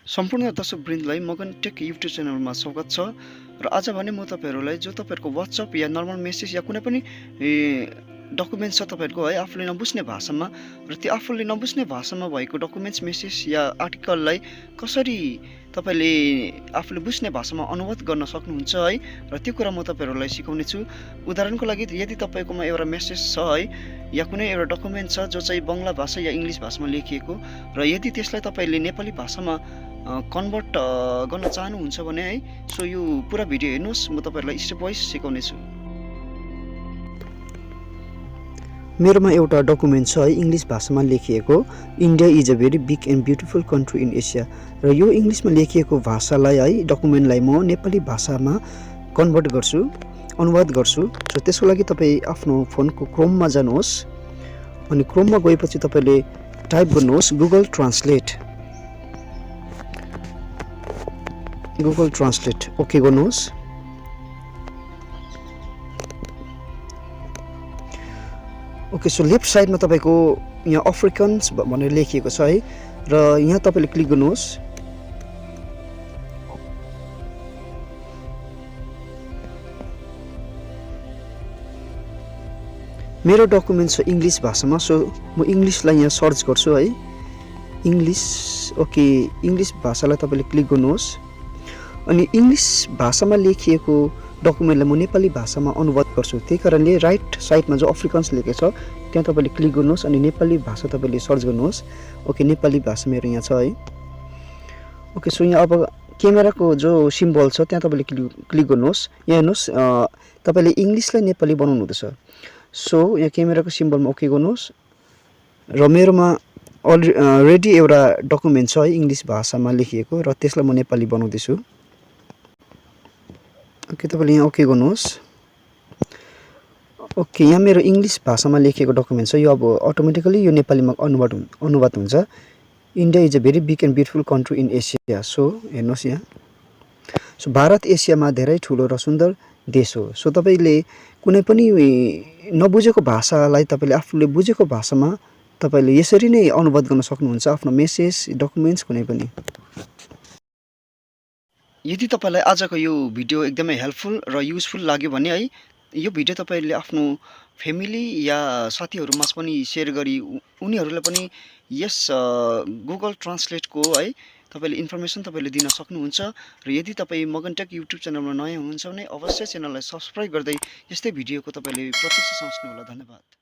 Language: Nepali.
सम्पूर्ण दर्शकवृन्दलाई मगन टेक युट्युब च्यानलमा स्वागत छ र आज भने म तपाईहरुलाई जो तपाईहरुको WhatsApp या नर्मल मेसेज या कुनै पनि डकुमेन्ट छ तपाईहरुको है आफूले नबुझ्ने भाषामा र त्यो आफूले नबुझ्ने भाषामा भएको डकुमेन्ट्स मेसेज या आर्टिकललाई कसरी तपाईले आफूले बुझ्ने भाषामा अनुवाद गर्न सक्नुहुन्छ है र त्यो कुरा म तपाईहरुलाई सिकाउने छु। उदाहरणको लागि यदि तपाईकोमा एउटा मेसेज छ है या कुनै एउटा डकुमेन्ट छ जो चाहिँ बंगला भाषा या इंग्लिश भाषामा लेखिएको र यदि त्यसलाई तपाईले नेपाली भाषामा कन्भर्ट गर्न चाहनुहुन्छ भने है सो यो पुरा भिडियो हेर्नुस्, म तपाईहरुलाई स्टेप वाइज सिकाउने छु। मेरोमा एउटा डकुमेन्ट छ है इंग्लिश भाषामा लेखिएको India is a very big and beautiful country in Asia र यो इंग्लिशमा लेखिएको भाषालाई है डकुमेन्टलाई म नेपाली भाषामा कन्भर्ट गर्छु, अनुवाद गर्छु। सो त्यसको लागि तपाई आफ्नो फोनको क्रोममा जानुहोस् अनि क्रोममा गएपछि तपाईले टाइप गर्नुहोस् गुगल ट्रान्सलेट ओके गर्नुहोस्। ओके सो लेफ्ट साइडमा तपाईको यहाँ अफ्रिकन्स भनेर लेखिएको छ है र यहाँ तपाईले क्लिक गर्नुहोस्। मेरो डकुमेन्ट छ इंग्लिश भाषामा सो म इंग्लिशलाई यहाँ सर्च गर्छु है इंग्लिश। ओके इंग्लिश भाषालाई तपाईले क्लिक गर्नुहोस् अनि इंग्लिश भाषामा लेखिएको डकुमेन्टलाई म नेपाली भाषामा अनुवाद गर्छु। त्यही कारणले राइट साइडमा जो अफ्रिकन्स लेखेको छ त्यहाँ तपाईले क्लिक गर्नुहोस् अनि नेपाली भाषा तपाईले सर्च गर्नुहोस्। ओके नेपाली भाषा मेरो यहाँ छ है। ओके सो यहाँ अब क्यामेराको जो सिम्बल छ त्यहाँ तपाईले क्लिक गर्नुहोस्। यहाँ हेर्नुहोस् तपाईले इंग्लिशलाई नेपाली बनाउनु हुँदैछ। सो यहाँ क्यामेराको सिम्बलमा ओके गर्नुहोस् र मेरोमा अलरेडी एउटा डकुमेन्ट छ है इंग्लिश भाषामा लेखिएको र त्यसलाई म नेपाली बनाउँदै छु। ओके तपाईले यहाँ ओके गर्नुहोस्। ओके यहाँ मेरो इंग्लिश भाषामा लेखिएको डकुमेन्ट छ यो अब अटोमेटिकली यो नेपालीमा अनुवाद हुन्छ। India is a very big and beautiful country in Asia. So हेर्नुहोस् यहाँ सो भारत एसियामा धेरै ठुलो र सुन्दर देश हो। सो तपाईले कुनै पनि नबुझेको भाषालाई तपाईले आफूले बुझेको भाषामा तपाईले यसरी नै अनुवाद गर्न सक्नुहुन्छ आफ्नो मेसेज डकुमेन्ट्स कुनै पनि। यदि तपाईलाई आजको यो भिडियो एकदमै हेल्पफुल र युजफुल लाग्यो भने है यो भिडियो तपाईले आफ्नो फ्यामिली या साथीहरुमा पनि शेयर गरी उनीहरुलाई पनि यस गुगल ट्रान्सलेटको है तपाईले इन्फर्मेसन तपाईले दिन सक्नुहुन्छ। र यदि तपाई मगन टेक युट्युब च्यानलमा नयाँ हुनुहुन्छ भने अवश्य च्यानललाई सब्स्क्राइब गर्दै यस्तै भिडियोको तपाईले प्रतीक्षा साच्नु होला। धन्यवाद।